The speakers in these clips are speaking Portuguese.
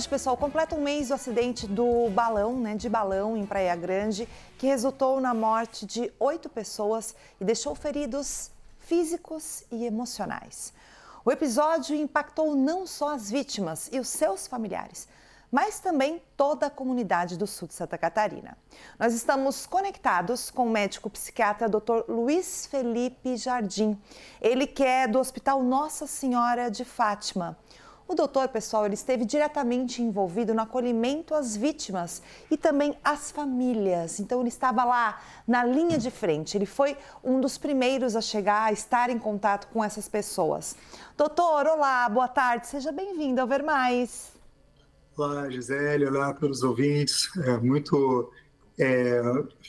Hoje, pessoal, completa um mês do acidente do balão, de balão em Praia Grande, que resultou na morte de 8 pessoas e deixou feridos físicos e emocionais. O episódio impactou não só as vítimas e os seus familiares, mas também toda a comunidade do sul de Santa Catarina. Nós estamos conectados com o médico psiquiatra Dr. Luiz Felipe Jardim. Ele que é do Hospital Nossa Senhora de Fátima. O doutor, pessoal, ele esteve diretamente envolvido no acolhimento às vítimas e também às famílias. Então, ele estava lá na linha de frente. Ele foi um dos primeiros a chegar, a estar em contato com essas pessoas. Doutor, olá, boa tarde. Seja bem-vindo ao Ver Mais. Olá, Gisele, olá para os ouvintes. Muito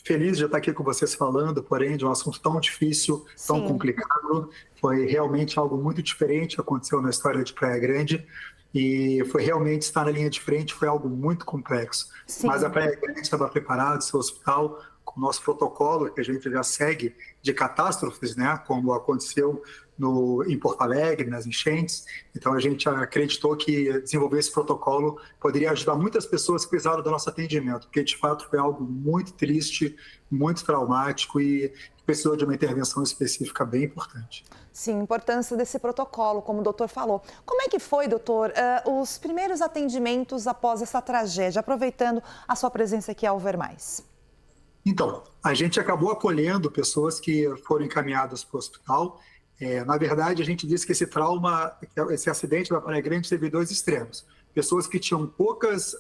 feliz de estar aqui com vocês falando, porém, de um assunto tão difícil, tão complicado. Foi realmente algo muito diferente que aconteceu na história de Praia Grande e foi realmente estar na linha de frente, foi algo muito complexo. Sim. Mas a Praia Grande estava preparada, seu hospital, com o nosso protocolo que a gente já segue de catástrofes, como aconteceu em Porto Alegre, nas enchentes. Então, a gente acreditou que desenvolver esse protocolo poderia ajudar muitas pessoas que precisaram do nosso atendimento, porque, de fato, foi algo muito triste, muito traumático e precisou de uma intervenção específica bem importante. Sim, a importância desse protocolo, como o doutor falou. Como é que foi, doutor, os primeiros atendimentos após essa tragédia, aproveitando a sua presença aqui ao Ver Mais? Então, a gente acabou acolhendo pessoas que foram encaminhadas para o hospital. Na verdade, a gente disse que esse acidente da Praia Grande teve dois extremos. Pessoas que tinham poucas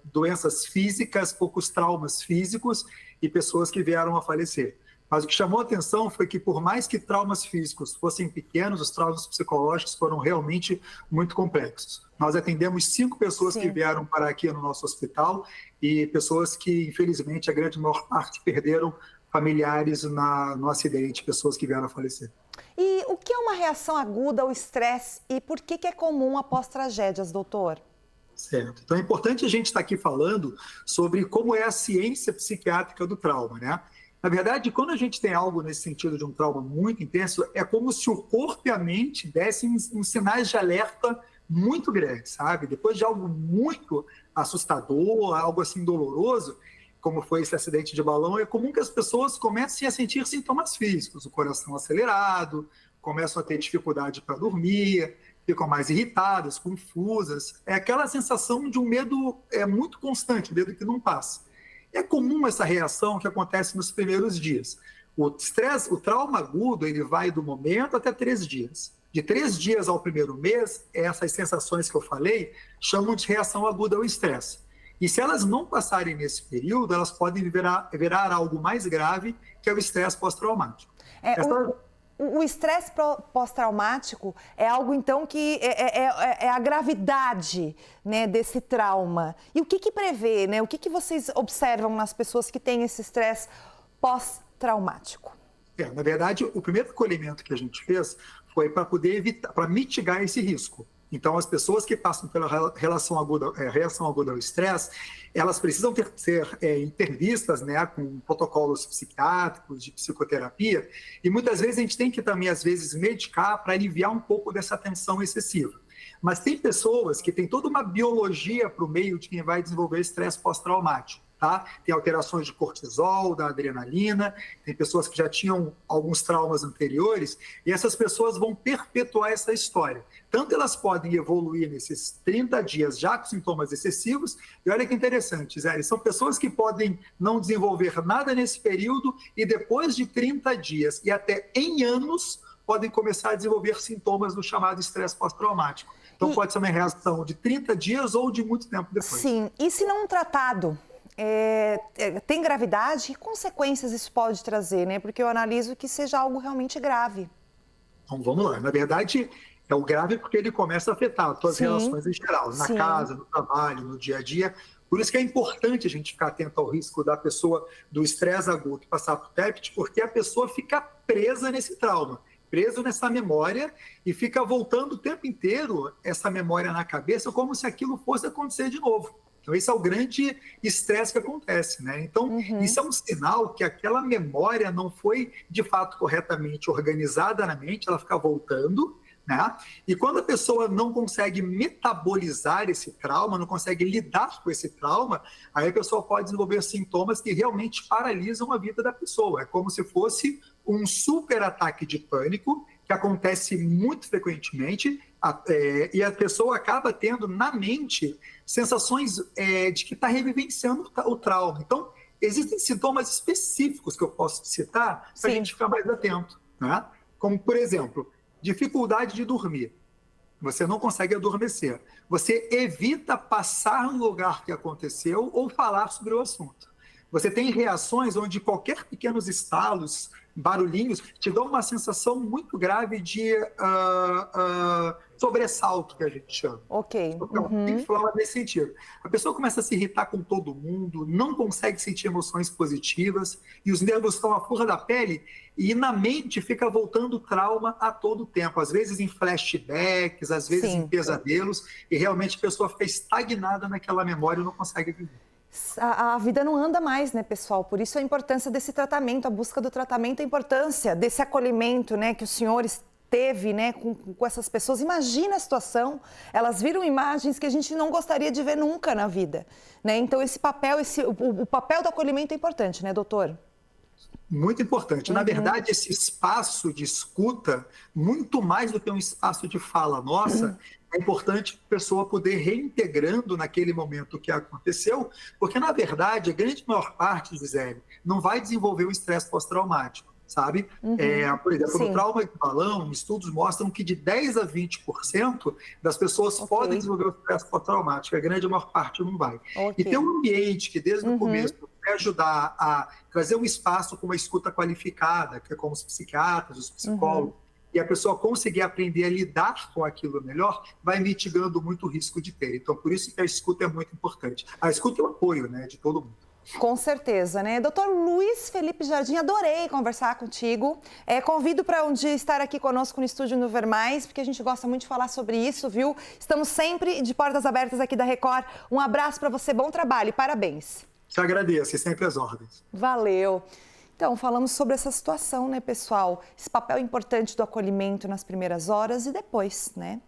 doenças físicas, poucos traumas físicos e pessoas que vieram a falecer. Mas o que chamou a atenção foi que, por mais que traumas físicos fossem pequenos, os traumas psicológicos foram realmente muito complexos. Nós atendemos 5 pessoas que vieram para aqui no nosso hospital e pessoas que, infelizmente, a grande maior parte perderam familiares no acidente, pessoas que vieram a falecer. E o que é uma reação aguda ao estresse e por que é comum após tragédias, doutor? Certo. Então é importante a gente estar aqui falando sobre como é a ciência psiquiátrica do trauma, Na verdade, quando a gente tem algo nesse sentido de um trauma muito intenso, é como se o corpo e a mente dessem uns sinais de alerta muito grandes, sabe? Depois de algo muito assustador, algo assim doloroso, como foi esse acidente de balão, é comum que as pessoas comecem a sentir sintomas físicos, o coração acelerado, começam a ter dificuldade para dormir, ficam mais irritadas, confusas. É aquela sensação de um medo muito constante, um medo que não passa. É comum essa reação que acontece nos primeiros dias. O estresse, o trauma agudo, ele vai do momento até 3 dias. De 3 dias ao primeiro mês, essas sensações que eu falei chamam de reação aguda ao estresse. E se elas não passarem nesse período, elas podem virar algo mais grave, que é o estresse pós-traumático. O estresse pós-traumático é algo, então, que é a gravidade, desse trauma. E o que prevê, O que vocês observam nas pessoas que têm esse estresse pós-traumático? Na verdade, o primeiro acolhimento que a gente fez foi para poder evitar, para mitigar esse risco. Então, as pessoas que passam pela reação aguda ao estresse, elas precisam ser intervistas com protocolos psiquiátricos, de psicoterapia, e muitas vezes a gente tem que também, às vezes, medicar para aliviar um pouco dessa tensão excessiva. Mas tem pessoas que têm toda uma biologia para o meio de quem vai desenvolver estresse pós-traumático. Tem alterações de cortisol, da adrenalina, tem pessoas que já tinham alguns traumas anteriores e essas pessoas vão perpetuar essa história. Tanto elas podem evoluir nesses 30 dias já com sintomas excessivos, e olha que interessante, Zé, são pessoas que podem não desenvolver nada nesse período e depois de 30 dias e até em anos podem começar a desenvolver sintomas do chamado estresse pós-traumático. Então pode ser uma reação de 30 dias ou de muito tempo depois. Sim, e se não tratado? Tem gravidade? Que consequências isso pode trazer, Porque eu analiso que seja algo realmente grave. Então, vamos lá. Na verdade, é o grave porque ele começa a afetar as suas relações em geral, na casa, no trabalho, no dia a dia. Por isso que é importante a gente ficar atento ao risco da pessoa, do estresse agudo, passar por TEPT, porque a pessoa fica presa nesse trauma, preso nessa memória e fica voltando o tempo inteiro essa memória na cabeça como se aquilo fosse acontecer de novo. Então, esse é o grande estresse que acontece, Então, isso é um sinal que aquela memória não foi, de fato, corretamente organizada na mente, ela fica voltando, né? E quando a pessoa não consegue metabolizar esse trauma, não consegue lidar com esse trauma, aí a pessoa pode desenvolver sintomas que realmente paralisam a vida da pessoa. É como se fosse um super ataque de pânico, que acontece muito frequentemente, e a pessoa acaba tendo na mente sensações de que está revivenciando o trauma. Então, existem sintomas específicos que eu posso citar para a gente ficar mais atento, né? Como, por exemplo, dificuldade de dormir. Você não consegue adormecer. Você evita passar no lugar que aconteceu ou falar sobre o assunto. Você tem reações onde qualquer pequenos estalos, barulhinhos, te dão uma sensação muito grave de sobressalto, que a gente chama. Ok. Então, tem que falar nesse sentido. A pessoa começa a se irritar com todo mundo, não consegue sentir emoções positivas, e os nervos estão à flor da pele, e na mente fica voltando trauma a todo tempo, às vezes em flashbacks, às vezes em pesadelos, e realmente a pessoa fica estagnada naquela memória e não consegue viver. A vida não anda mais, né, pessoal? Por isso a importância desse tratamento, a busca do tratamento, a importância desse acolhimento, né, que os senhores teve, né, com essas pessoas. Imagina a situação, elas viram imagens que a gente não gostaria de ver nunca na vida, né? Então esse papel, o papel do acolhimento é importante, né, doutor? Muito importante. Na verdade, esse espaço de escuta, muito mais do que um espaço de fala nossa, é importante a pessoa poder reintegrando naquele momento o que aconteceu, porque, na verdade, a grande maior parte, Gisele, não vai desenvolver um estresse pós-traumático, sabe? Por exemplo, no trauma de balão, estudos mostram que de 10% a 20% das pessoas podem desenvolver o estresse pós-traumático, a grande maior parte não vai. E ter um ambiente que, desde o começo, vai ajudar a trazer um espaço com uma escuta qualificada, que é como os psiquiatras, os psicólogos, e a pessoa conseguir aprender a lidar com aquilo melhor, vai mitigando muito o risco de ter. Então, por isso que a escuta é muito importante. A escuta é o apoio, né, de todo mundo. Com certeza, né? Doutor Luiz Felipe Jardim, adorei conversar contigo. Convido para um dia estar aqui conosco no estúdio no Ver Mais, porque a gente gosta muito de falar sobre isso, viu? Estamos sempre de portas abertas aqui da Record. Um abraço para você, bom trabalho e parabéns. Te agradeço, e sempre às ordens. Valeu. Então, falamos sobre essa situação, né, pessoal? Esse papel importante do acolhimento nas primeiras horas e depois, né?